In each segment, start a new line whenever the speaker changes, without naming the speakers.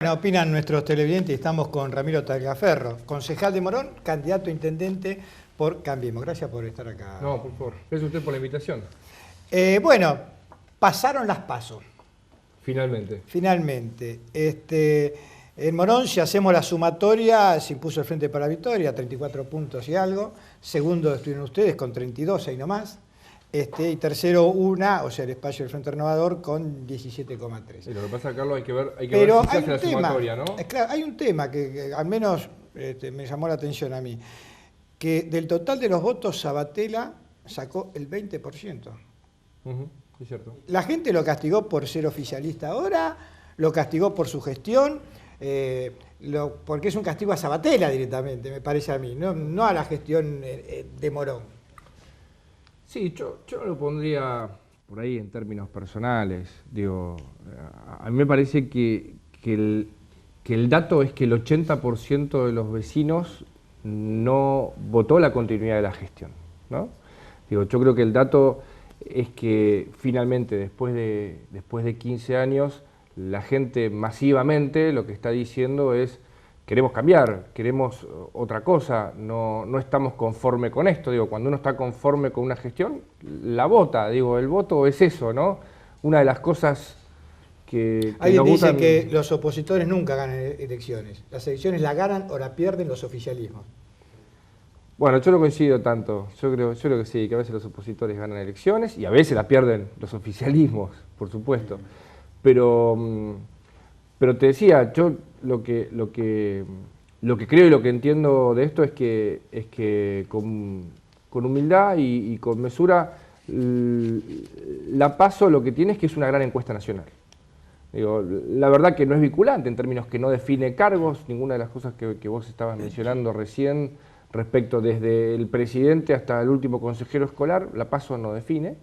Bueno, opinan nuestros televidentes, estamos con Ramiro Tagliaferro, concejal de Morón, candidato a intendente por Cambiemos. Gracias por estar acá.
No, por favor. Gracias a usted por la invitación.
Bueno, pasaron las PASO.
Finalmente.
Finalmente. En Morón, si hacemos la sumatoria, se impuso el Frente para la Victoria, 34 puntos y algo. Segundo estuvieron ustedes con 32, ahí nomás. Y tercero UNA, o sea, el espacio del Frente Renovador, con 17,3.
Sí, lo que pasa, Carlos, hay que ver si
Pero
se
hay
hace
un
la
tema,
sumatoria, ¿no?
claro, hay un tema que al menos me llamó la atención a mí, que del total de los votos Sabatella sacó el 20%.
Es cierto.
La gente lo castigó por ser oficialista ahora, lo castigó por su gestión, porque es un castigo a Sabatella directamente, me parece a mí, no a la gestión de Morón.
Sí, yo no lo pondría por ahí en términos personales. Digo, a mí me parece que el dato es que el 80% de los vecinos no votó la continuidad de la gestión, ¿no? Digo, yo creo que el dato es que finalmente, después de 15 años, la gente masivamente lo que está diciendo es: queremos cambiar, queremos otra cosa, no estamos conforme con esto. Digo, cuando uno está conforme con una gestión, la vota. Digo, el voto es eso, ¿no? Una de las cosas que
Alguien
nos
dice
gustan...
que los opositores nunca ganan elecciones. Las elecciones las ganan o la pierden los oficialismos.
Bueno, yo no coincido tanto. Yo creo que sí, que a veces los opositores ganan elecciones y a veces la pierden los oficialismos, por supuesto. Pero te decía, yo lo que creo y lo que entiendo de esto es que con humildad y con mesura, la PASO lo que tiene es que es una gran encuesta nacional. Digo, la verdad que no es vinculante en términos que no define cargos, ninguna de las cosas que vos estabas mencionando recién respecto desde el presidente hasta el último consejero escolar, la PASO no define.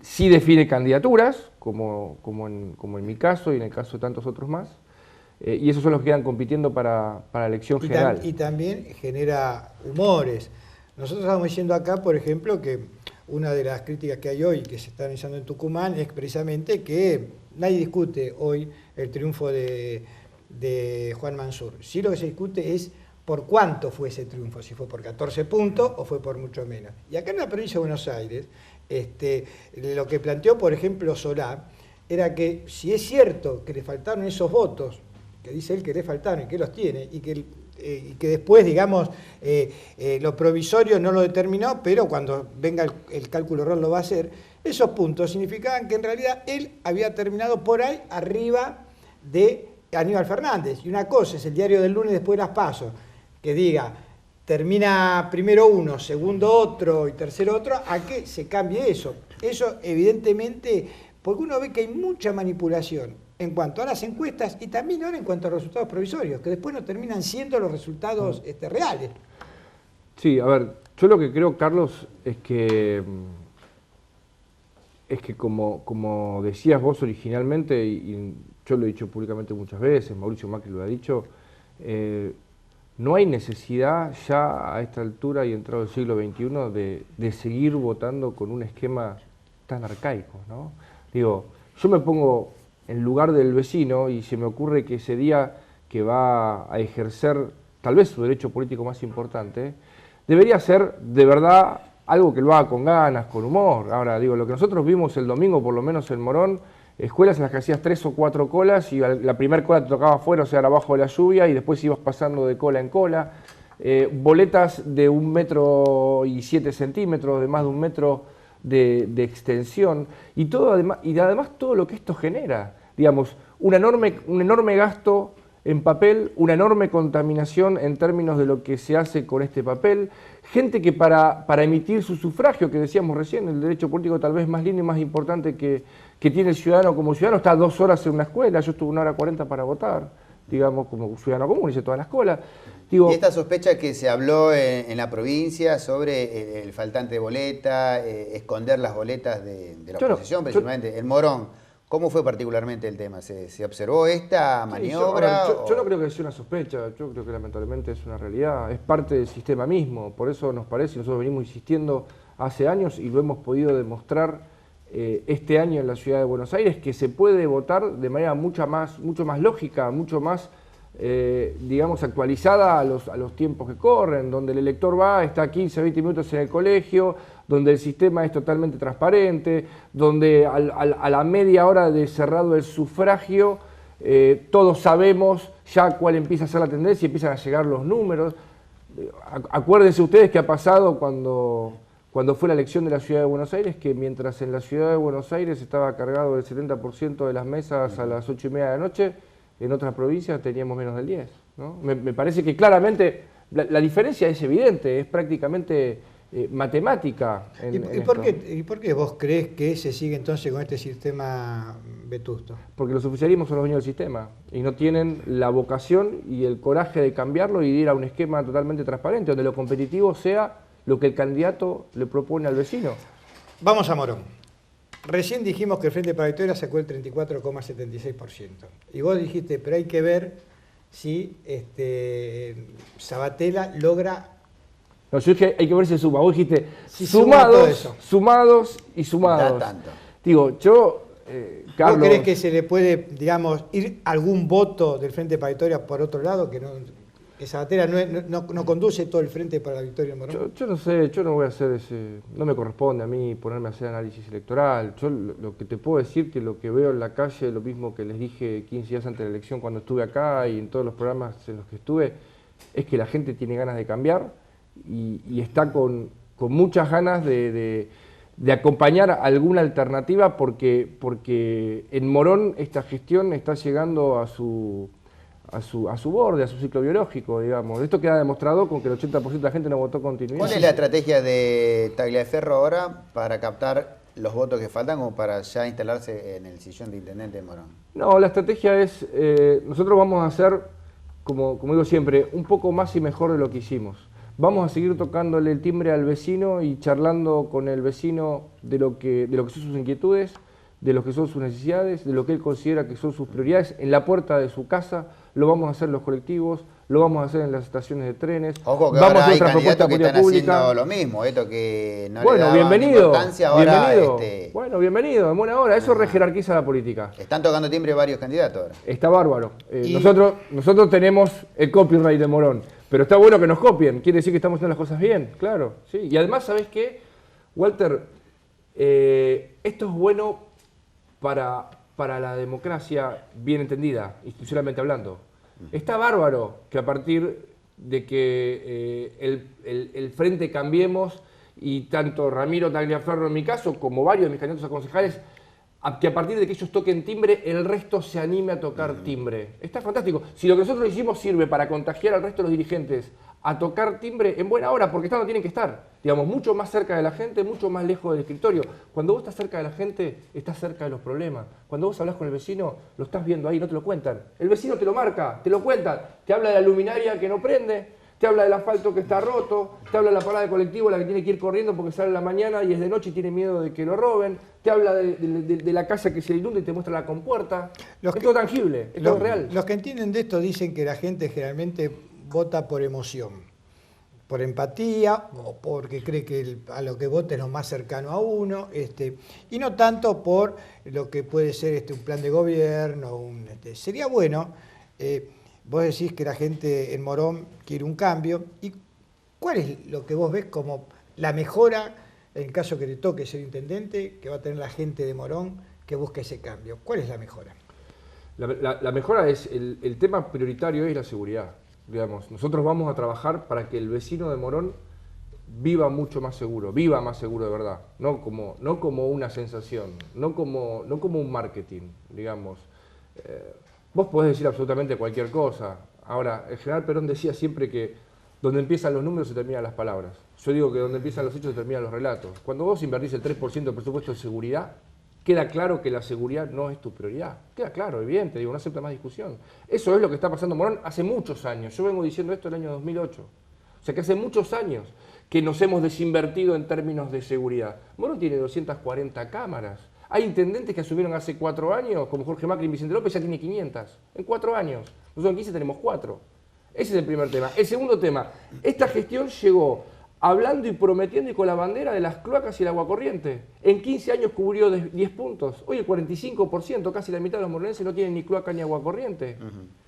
Sí define candidaturas, como en mi caso y en el caso de tantos otros más, y esos son los que quedan compitiendo para la elección general.
Y también genera humores. Nosotros estamos diciendo acá, por ejemplo, que una de las críticas que hay hoy, que se está analizando en Tucumán, es precisamente que nadie discute hoy el triunfo de Juan Mansur. Sí, lo que se discute es por cuánto fue ese triunfo, si fue por 14 puntos o fue por mucho menos. Y acá en la provincia de Buenos Aires, lo que planteó, por ejemplo, Solá, era que si es cierto que le faltaron esos votos, que dice él que le faltaron y que los tiene, y que después, digamos, lo provisorio no lo determinó, pero cuando venga el cálculo real lo va a hacer, esos puntos significaban que en realidad él había terminado por ahí arriba de Aníbal Fernández. Y una cosa es el diario del lunes después de las PASO, que diga, termina primero uno, segundo otro y tercero otro, a que se cambie eso. Eso evidentemente, porque uno ve que hay mucha manipulación en cuanto a las encuestas y también ahora en cuanto a los resultados provisorios, que después no terminan siendo los resultados reales.
Sí, a ver, yo lo que creo, Carlos, es que como decías vos originalmente, y yo lo he dicho públicamente muchas veces, Mauricio Macri lo ha dicho, no hay necesidad ya a esta altura y entrado el siglo XXI de seguir votando con un esquema tan arcaico, ¿no? Digo, yo me pongo en lugar del vecino y se me ocurre que ese día que va a ejercer tal vez su derecho político más importante, debería ser de verdad algo que lo haga con ganas, con humor. Ahora, digo, lo que nosotros vimos el domingo, por lo menos en Morón, escuelas en las que hacías 3 o 4 colas y la primera cola te tocaba afuera, o sea, abajo de la lluvia, y después ibas pasando de cola en cola. Boletas de 1,7 metros, de más de 1 metro de extensión, y además todo lo que esto genera. Digamos, un enorme gasto en papel, una enorme contaminación en términos de lo que se hace con este papel, gente que para emitir su sufragio, que decíamos recién, el derecho político tal vez más lindo y más importante que tiene el ciudadano como ciudadano, está 2 horas en una escuela, yo estuve 1 hora 40 para votar, digamos, como ciudadano común, hice toda la escuela. Digo,
y esta sospecha que se habló en la provincia sobre el faltante de boleta, esconder las boletas de la oposición, principalmente, el Morón. ¿Cómo fue particularmente el tema? ¿Se observó esta maniobra?
Yo no creo que sea una sospecha, yo creo que lamentablemente es una realidad, es parte del sistema mismo, por eso nos parece, nosotros venimos insistiendo hace años y lo hemos podido demostrar este año en la ciudad de Buenos Aires, que se puede votar de manera mucho más lógica, mucho más, digamos, actualizada a los tiempos que corren, donde el elector va, está 15, 20 minutos en el colegio, donde el sistema es totalmente transparente, donde a la media hora de cerrado el sufragio, todos sabemos ya cuál empieza a ser la tendencia y empiezan a llegar los números. Acuérdense ustedes qué ha pasado cuando fue la elección de la Ciudad de Buenos Aires, que mientras en la Ciudad de Buenos Aires estaba cargado el 70% de las mesas a las 8:30 de la noche, en otras provincias teníamos menos del 10%, ¿no? Me parece que claramente la diferencia es evidente, es prácticamente matemática.
¿Y por qué vos crees que se sigue entonces con este sistema vetusto?
Porque los oficialismos son los dueños del sistema y no tienen la vocación y el coraje de cambiarlo y de ir a un esquema totalmente transparente, donde lo competitivo sea lo que el candidato le propone al vecino.
Vamos a Morón. Recién dijimos que el Frente para la Victoria sacó el 34,76%. Y vos dijiste, pero hay que ver si Sabatella logra...
No, yo dije, hay que ver si se suma. Vos dijiste,
si
sumados y sumados.
Da tanto.
Digo, yo, Carlos...
¿Vos crees que se le puede, digamos, ir algún voto del Frente para la Victoria por otro lado, que Sabatella no conduce todo el Frente para la Victoria en Morón?
Yo no sé, yo no voy a hacer ese... No me corresponde a mí ponerme a hacer análisis electoral. Yo lo que te puedo decir, que lo que veo en la calle, lo mismo que les dije 15 días antes de la elección cuando estuve acá y en todos los programas en los que estuve, es que la gente tiene ganas de cambiar y está con muchas ganas de acompañar alguna alternativa porque en Morón esta gestión está llegando a su borde, a su ciclo biológico, digamos. Esto queda demostrado con que el 80% de la gente no votó continuidad.
¿Cuál es la estrategia de Tagliaferro ahora para captar los votos que faltan o para ya instalarse en el sillón de intendente de Morón?
No, la estrategia es, nosotros vamos a hacer, como digo siempre, un poco más y mejor de lo que hicimos. Vamos a seguir tocándole el timbre al vecino y charlando con el vecino de lo que son sus inquietudes, de lo que son sus necesidades, de lo que él considera que son sus prioridades, en la puerta de su casa. Lo vamos a hacer en los colectivos, lo vamos a hacer en las estaciones de trenes.
Ojo que
vamos
ahora
a hacer
hay
otra propuesta
candidatos que están
pública.
haciendo lo mismo, esto que no
Bueno,
le daban
bienvenido,
importancia, ahora
bienvenido. Bueno, bienvenido, en buena hora. Eso rejerarquiza la política.
están tocando timbre varios candidatos ahora.
Está bárbaro. Nosotros tenemos el copyright de Morón, pero está bueno que nos copien. Quiere decir que estamos haciendo las cosas bien, claro. Sí. Y además, ¿sabés qué, Walter? Esto es bueno para la democracia bien entendida, institucionalmente hablando. Está bárbaro que a partir de que el Frente Cambiemos y tanto Ramiro Tagliaferro en mi caso, como varios de mis candidatos a concejales, que a partir de que ellos toquen timbre, el resto se anime a tocar timbre. Está fantástico. Si lo que nosotros hicimos sirve para contagiar al resto de los dirigentes a tocar timbre, en buena hora, porque están donde tienen que estar. Digamos, mucho más cerca de la gente, mucho más lejos del escritorio. Cuando vos estás cerca de la gente, estás cerca de los problemas. Cuando vos hablas con el vecino, lo estás viendo ahí, no te lo cuentan. El vecino te lo marca, te lo cuentan. Te habla de la luminaria que no prende, te habla del asfalto que está roto, te habla de la parada de colectivo, la que tiene que ir corriendo porque sale en la mañana y es de noche y tiene miedo de que lo roben, te habla de la casa que se le inunda y te muestra la compuerta. Es todo tangible, es todo real.
Los que entienden de esto dicen que la gente generalmente vota por emoción, por empatía o porque cree que a lo que vota es lo más cercano a uno, y no tanto por lo que puede ser un plan de gobierno. Sería bueno... Vos decís que la gente en Morón quiere un cambio. ¿Y cuál es lo que vos ves como la mejora, en caso que te toque ser intendente, que va a tener la gente de Morón que busque ese cambio? ¿Cuál es la mejora?
La mejora es, el tema prioritario es la seguridad. Digamos, nosotros vamos a trabajar para que el vecino de Morón viva mucho más seguro de verdad. No como una sensación, no como un marketing, digamos. Vos podés decir absolutamente cualquier cosa. Ahora, el general Perón decía siempre que donde empiezan los números se terminan las palabras. Yo digo que donde empiezan los hechos se terminan los relatos. Cuando vos invertís el 3% del presupuesto de seguridad, queda claro que la seguridad no es tu prioridad. Queda claro, evidente, digo, no acepta más discusión. Eso es lo que está pasando en Morón hace muchos años. Yo vengo diciendo esto en el año 2008. O sea que hace muchos años que nos hemos desinvertido en términos de seguridad. Morón tiene 240 cámaras. Hay intendentes que asumieron hace 4 años, como Jorge Macri y Vicente López, ya tiene 500. En 4 años. Nosotros en 15 tenemos 4. Ese es el primer tema. El segundo tema, esta gestión llegó hablando y prometiendo y con la bandera de las cloacas y el agua corriente. En 15 años cubrió 10 puntos. Hoy el 45%, casi la mitad de los moronenses no tienen ni cloaca ni agua corriente.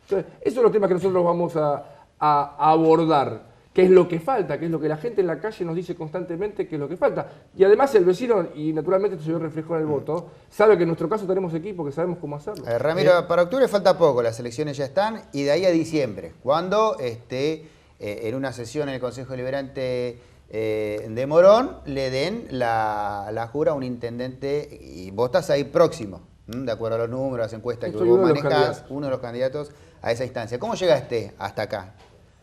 Entonces, esos son los temas que nosotros vamos a abordar. ¿Qué es lo que falta? ¿Qué es lo que la gente en la calle nos dice constantemente que es lo que falta? Y además el vecino, y naturalmente esto se reflejó en el voto, sabe que en nuestro caso tenemos equipo, que sabemos cómo hacerlo.
Ramiro, para octubre falta poco, las elecciones ya están, y de ahí a diciembre, cuando en una sesión en el Consejo Deliberante de Morón le den la jura a un intendente, y vos estás ahí próximo, de acuerdo a los números, las encuestas que vos manejás, uno de los candidatos a esa instancia. ¿Cómo llegaste hasta acá?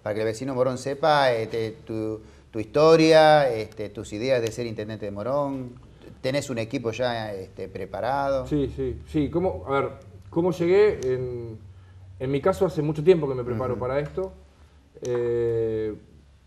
Para que el vecino Morón sepa tu historia, tus ideas de ser intendente de Morón. ¿Tenés un equipo ya preparado?
Sí. A ver, ¿cómo llegué? En mi caso, hace mucho tiempo que me preparo para esto.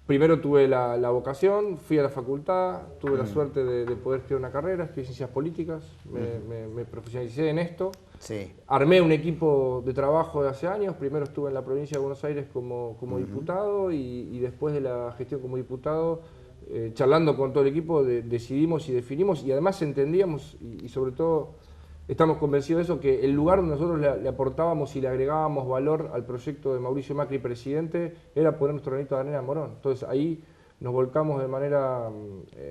Primero tuve la vocación, fui a la facultad, tuve la suerte de poder estudiar una carrera, estudié ciencias políticas, me profesionalicé en esto.
Sí.
Armé un equipo de trabajo de hace años, primero estuve en la provincia de Buenos Aires como diputado y después de la gestión como diputado, charlando con todo el equipo, decidimos y definimos y además entendíamos y sobre todo estamos convencidos de eso, que el lugar donde nosotros le aportábamos y le agregábamos valor al proyecto de Mauricio Macri presidente era poner nuestro granito de arena en Morón. Entonces ahí nos volcamos de manera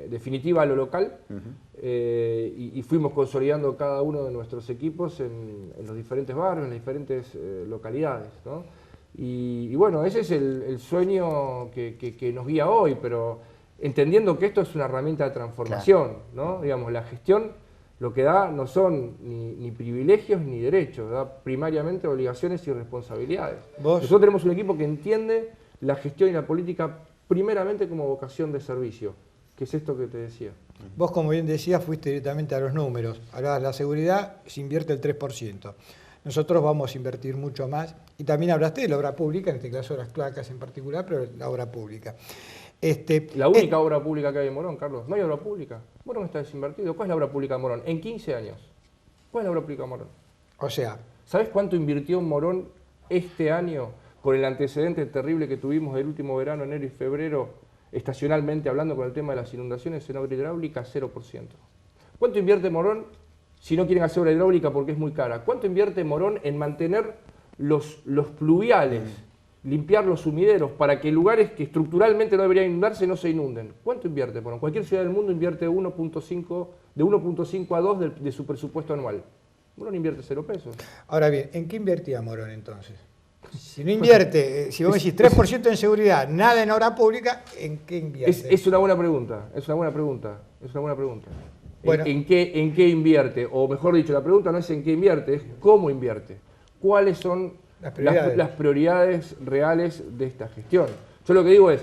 definitiva a lo local y fuimos consolidando cada uno de nuestros equipos en los diferentes barrios, en las diferentes localidades, ¿no? Y bueno, ese es el sueño que nos guía hoy, pero entendiendo que esto es una herramienta de transformación, ¿no? Digamos, la gestión lo que da no son ni privilegios ni derechos, da primariamente obligaciones y responsabilidades. Nosotros tenemos un equipo que entiende la gestión y la política primeramente como vocación de servicio, que es esto que te decía.
Vos, como bien decías, fuiste directamente a los números. Ahora, la seguridad se invierte el 3%. Nosotros vamos a invertir mucho más. Y también hablaste de la obra pública, en este caso las cloacas en particular, pero la obra pública.
La única obra pública que hay en Morón, Carlos, no hay obra pública. Morón está desinvertido. ¿Cuál es la obra pública de Morón? En 15 años. ¿Cuál es la obra pública de Morón?
O sea,
¿sabés cuánto invirtió Morón este año con el antecedente terrible que tuvimos del último verano, enero y febrero, estacionalmente hablando con el tema de las inundaciones en obra hidráulica? 0%. ¿Cuánto invierte Morón si no quieren hacer obra hidráulica porque es muy cara? ¿Cuánto invierte Morón en mantener los pluviales? Limpiar los sumideros para que lugares que estructuralmente no deberían inundarse no se inunden. ¿Cuánto invierte Morón? Cualquier ciudad del mundo invierte de 1.5 a 2 de su presupuesto anual. Morón invierte 0 pesos.
Ahora bien, ¿en qué invertía Morón entonces? Si no invierte, si vos decís 3% en seguridad, nada en obra pública, ¿en qué invierte?
Es una buena pregunta, Bueno, ¿En qué invierte? O mejor dicho, la pregunta no es en qué invierte, es cómo invierte. ¿Cuáles son las prioridades reales de esta gestión? Yo lo que digo es,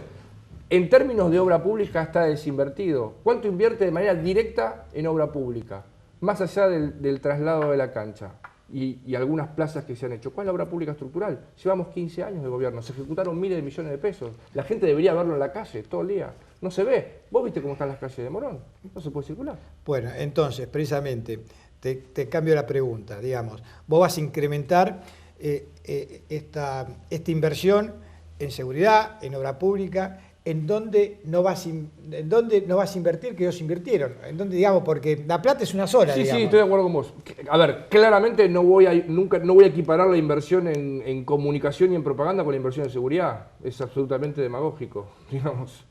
en términos de obra pública está desinvertido. ¿Cuánto invierte de manera directa en obra pública? Más allá del traslado de la cancha y algunas plazas que se han hecho. ¿Cuál es la obra pública estructural? Llevamos 15 años de gobierno, se ejecutaron miles de millones de pesos. La gente debería verlo en la calle todo el día. No se ve. ¿Vos viste cómo están las calles de Morón? No se puede circular.
Bueno, entonces, precisamente, te cambio la pregunta, digamos. Vos vas a incrementar esta inversión en seguridad, en obra pública, ¿en dónde no vas a invertir que ellos invirtieron? ¿En dónde, digamos, porque la plata es una sola,
Sí,
digamos.
sí, estoy de acuerdo con vos. A ver, claramente no voy a equiparar la inversión en comunicación y en propaganda con la inversión en seguridad. Es absolutamente demagógico, digamos.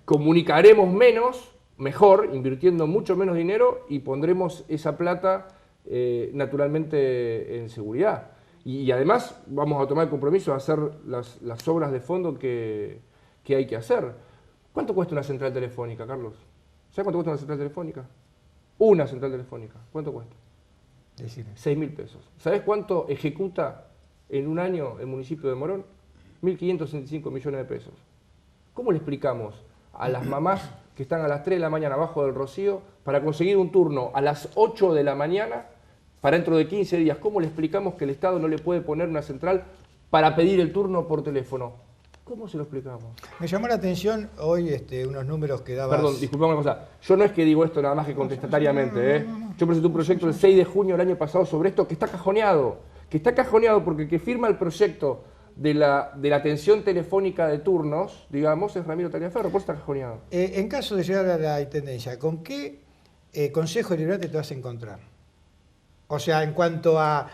Comunicaremos menos, mejor, invirtiendo mucho menos dinero y pondremos esa plata naturalmente en seguridad. Y además vamos a tomar el compromiso de hacer las obras de fondo que hay que hacer. ¿Cuánto cuesta una central telefónica, Carlos? ¿Sabes cuánto cuesta una central telefónica? Una central telefónica. ¿Cuánto cuesta?
Decime.
6.000 pesos. ¿Sabes cuánto ejecuta en un año el municipio de Morón? 1.565 millones de pesos. ¿Cómo le explicamos a las mamás que están a las 3 de la mañana abajo del Rocío para conseguir un turno a las 8 de la mañana para dentro de 15 días? ¿Cómo le explicamos que el Estado no le puede poner una central para pedir el turno por teléfono? ¿Cómo se lo explicamos?
Me llamó la atención hoy unos números que dabas...
Perdón, disculpame una cosa. Yo no es que digo esto nada más que contestatariamente. Yo presenté un proyecto el 6 de junio del año pasado sobre esto que está cajoneado. Que está cajoneado porque el que firma el proyecto de la atención telefónica de turnos, digamos, es Ramiro Taliaferro, por eso está cajoneado.
En caso de llegar a la intendencia, ¿con qué consejo deliberante te vas a encontrar? O sea, en cuanto a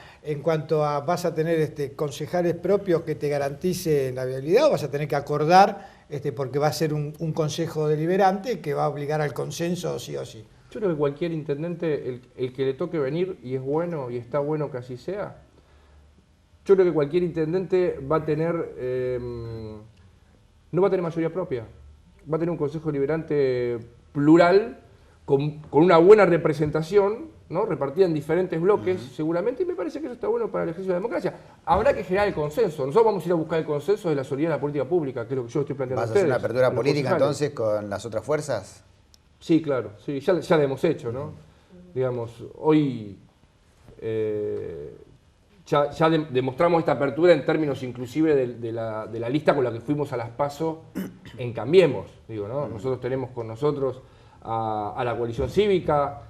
vas a tener concejales propios que te garanticen la viabilidad, o vas a tener que acordar, porque va a ser un consejo deliberante que va a obligar al consenso sí o sí.
Yo creo que cualquier intendente, el que le toque venir, y es bueno, y está bueno que así sea, yo creo que cualquier intendente va a tener, no va a tener mayoría propia, va a tener un consejo deliberante plural, con una buena representación, ¿no? Repartida en diferentes bloques, seguramente, y me parece que eso está bueno para el ejercicio de la democracia. Habrá que generar el consenso. Nosotros vamos a ir a buscar el consenso de la solidaridad de la política pública, que es lo que yo estoy planteando a ustedes.
¿Vas a hacer una apertura política entonces con las otras fuerzas?
Sí, claro, sí, ya lo hemos hecho, ¿no? Digamos, hoy ya demostramos esta apertura en términos inclusive de la lista con la que fuimos a las PASO en Cambiemos, digo, ¿no? Nosotros tenemos con nosotros a la coalición cívica,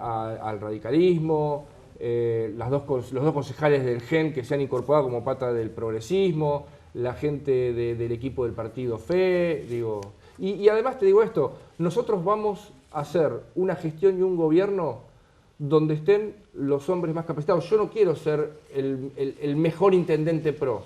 al radicalismo, los dos concejales del GEN que se han incorporado como pata del progresismo, la gente del equipo del partido FE, digo. Y además te digo esto, nosotros vamos a hacer una gestión y un gobierno donde estén los hombres más capacitados. Yo no quiero ser el mejor intendente pro.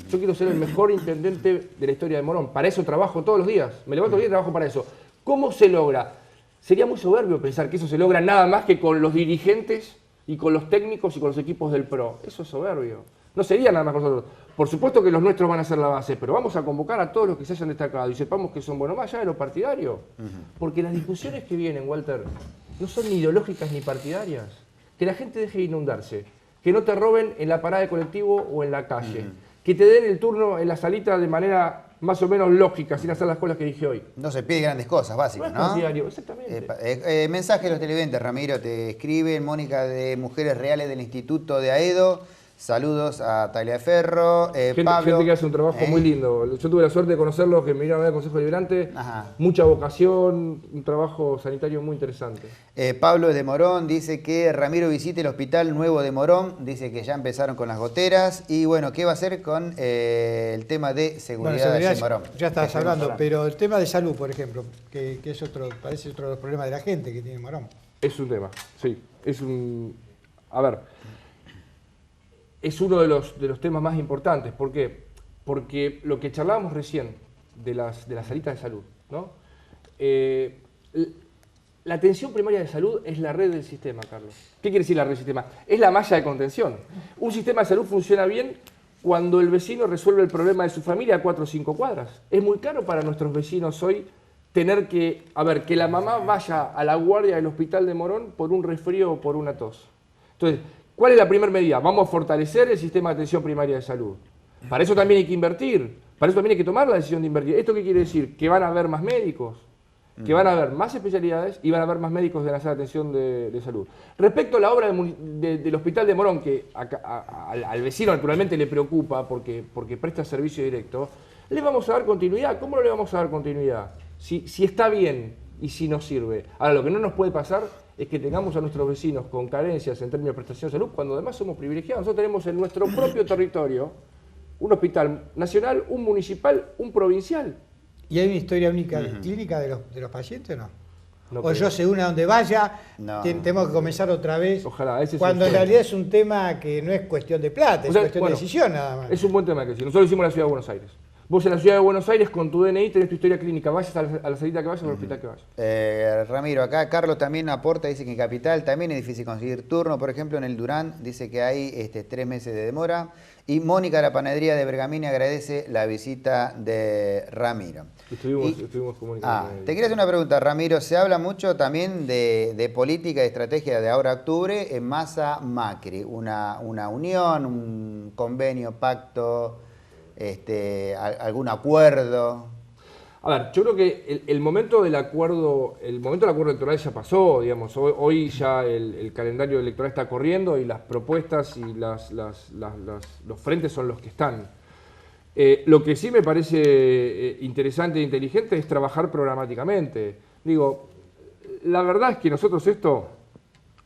Yo quiero ser el mejor intendente de la historia de Morón. Para eso trabajo todos los días. Me levanto bien y trabajo para eso. ¿Cómo se logra? Sería muy soberbio pensar que eso se logra nada más que con los dirigentes y con los técnicos y con los equipos del pro. Eso es soberbio. No sería nada más con nosotros. Por supuesto que los nuestros van a ser la base, pero vamos a convocar a todos los que se hayan destacado y sepamos que son buenos más allá de lo partidario. Porque las discusiones que vienen, Walter, no son ni ideológicas ni partidarias. Que la gente deje de inundarse. Que no te roben en la parada de colectivo o en la calle. Que te den el turno en la salita de manera más o menos lógica, sin hacer las cosas que dije hoy.
No se pide grandes cosas, básicas,
¿no? Partidario, exactamente.
Mensaje de los televidentes, Ramiro, te escribe Mónica de Mujeres Reales del Instituto de Aedo. Saludos a Taliaferro, Pablo.
Gente que hace un trabajo muy lindo. Yo tuve la suerte de conocerlos, que me vinieron a ver al Consejo Deliberante. Mucha vocación, un trabajo sanitario muy interesante.
Pablo de Morón dice que Ramiro visite el Hospital Nuevo de Morón. Dice que ya empezaron con las goteras. Y bueno, ¿qué va a hacer con el tema de seguridad de Morón?
Ya estabas hablando, pero el tema de salud, por ejemplo, que es parece otro de los problemas de la gente que tiene Morón.
Es un tema, sí. A ver. Es uno de los temas más importantes. ¿Por qué? Porque lo que charlábamos recién de las salitas de salud, ¿no? La atención primaria de salud es la red del sistema, Carlos. ¿Qué quiere decir la red del sistema? Es la malla de contención. Un sistema de salud funciona bien cuando el vecino resuelve el problema de su familia a 4 o 5 cuadras. Es muy caro para nuestros vecinos hoy tener que la mamá vaya a la guardia del hospital de Morón por un resfrío o por una tos. Entonces, ¿cuál es la primera medida? Vamos a fortalecer el sistema de atención primaria de salud. Para eso también hay que invertir, para eso también hay que tomar la decisión de invertir. ¿Esto qué quiere decir? Que van a haber más médicos, que van a haber más especialidades y van a haber más médicos de la sala de atención de salud. Respecto a la obra del Hospital de Morón, que al vecino naturalmente le preocupa porque presta servicio directo, le vamos a dar continuidad. ¿Cómo no le vamos a dar continuidad? Si está bien y si nos sirve. Ahora, lo que no nos puede pasar es que tengamos a nuestros vecinos con carencias en términos de prestación de salud, cuando además somos privilegiados. Nosotros tenemos en nuestro propio territorio un hospital nacional, un municipal, un provincial.
¿Y hay una historia única clínica de los pacientes o no? O yo según a donde vaya, tenemos que comenzar otra vez.
Ojalá, ese es
cuando en realidad es un tema que no es cuestión de plata, es cuestión de decisión nada más.
Es un buen tema que decir. Nosotros lo hicimos en la Ciudad de Buenos Aires. Vos en la Ciudad de Buenos Aires con tu DNI tenés tu historia clínica, vayas a la salita que vayas o al hospital que vayas.
Ramiro, acá Carlos también aporta, dice que en Capital también es difícil conseguir turno, por ejemplo en el Durán dice que hay 3 meses de demora. Y Mónica de la panadería de Bergamini agradece la visita de Ramiro.
Estuvimos comunicando.
Te quería hacer una pregunta, Ramiro. Se habla mucho también de política y estrategia de ahora a octubre en Massa Macri. Una unión, un convenio, pacto, algún acuerdo.
A ver, yo creo que el momento del acuerdo electoral ya pasó, digamos. Hoy ya el calendario electoral está corriendo y las propuestas y los frentes son los que están. Lo que sí me parece interesante e inteligente es trabajar programáticamente. Digo, la verdad es que nosotros esto,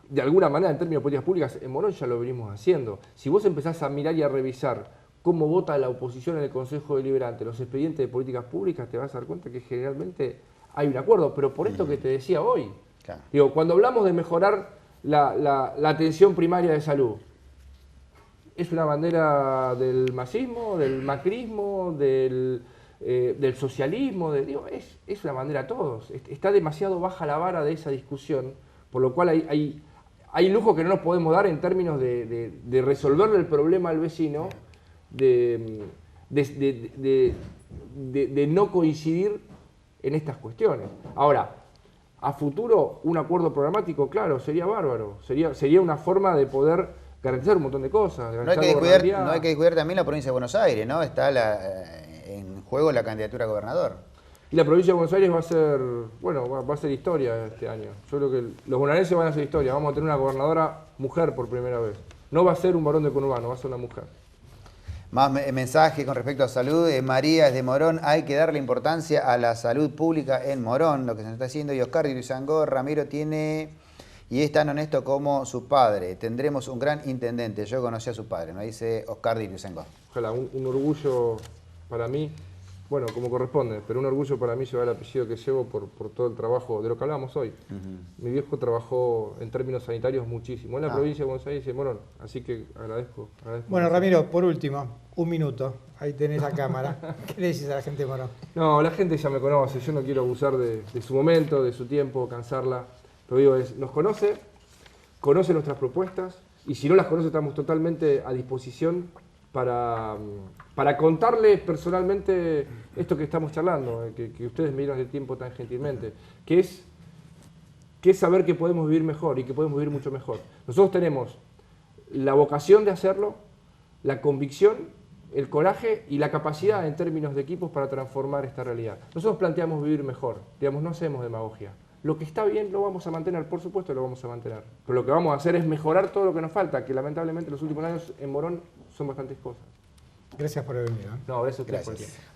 de alguna manera, en términos de políticas públicas, en Morón ya lo venimos haciendo. Si vos empezás a mirar y a revisar cómo vota la oposición en el Consejo Deliberante, los expedientes de políticas públicas, te vas a dar cuenta que generalmente hay un acuerdo, pero por esto que te decía hoy.
Claro.
Digo, cuando hablamos de mejorar la atención primaria de salud, ¿es una bandera del masismo, del macrismo, del socialismo? Es una bandera a todos. Está demasiado baja la vara de esa discusión, por lo cual hay lujo que no nos podemos dar en términos de resolverle el problema al vecino, de no coincidir en estas cuestiones. Ahora, a futuro, un acuerdo programático, claro, sería bárbaro. Sería una forma de poder garantizar un montón de cosas.
No hay que descuidar también la provincia de Buenos Aires, ¿no? Está en juego la candidatura a gobernador.
Y la provincia de Buenos Aires va a ser, bueno, va a ser historia este año. Yo creo que los bonaerenses van a hacer historia. Vamos a tener una gobernadora mujer por primera vez. No va a ser un varón de conurbano, va a ser una mujer.
Más mensaje con respecto a salud. María es de Morón. Hay que darle importancia a la salud pública en Morón, lo que se nos está haciendo. Y Oscar de Ituzaingó, Ramiro tiene y es tan honesto como su padre. Tendremos un gran intendente. Yo conocí a su padre, nos dice Oscar de Ituzaingó.
Ojalá, un orgullo para mí, bueno, como corresponde, pero un orgullo para mí llevar el apellido que llevo por todo el trabajo de lo que hablamos hoy. Mi viejo trabajó en términos sanitarios muchísimo en la provincia de Buenos Aires y en Morón, así que agradezco.
Bueno, Ramiro, por último, un minuto, ahí tenés la cámara. ¿Qué le decís a la gente de Morón?
No, la gente ya me conoce, yo no quiero abusar de su momento, de su tiempo, cansarla. Lo digo nos conoce nuestras propuestas y si no las conoce estamos totalmente a disposición para contarles personalmente esto que estamos charlando, que ustedes me dieron el tiempo tan gentilmente, que es saber que podemos vivir mejor y que podemos vivir mucho mejor. Nosotros tenemos la vocación de hacerlo, la convicción, el coraje y la capacidad en términos de equipos para transformar esta realidad. Nosotros planteamos vivir mejor, digamos, no hacemos demagogia. Lo que está bien lo vamos a mantener, por supuesto lo vamos a mantener. Pero lo que vamos a hacer es mejorar todo lo que nos falta, que lamentablemente los últimos años en Morón son bastantes cosas.
Gracias por haber venido.
No, gracias a ustedes por el tiempo.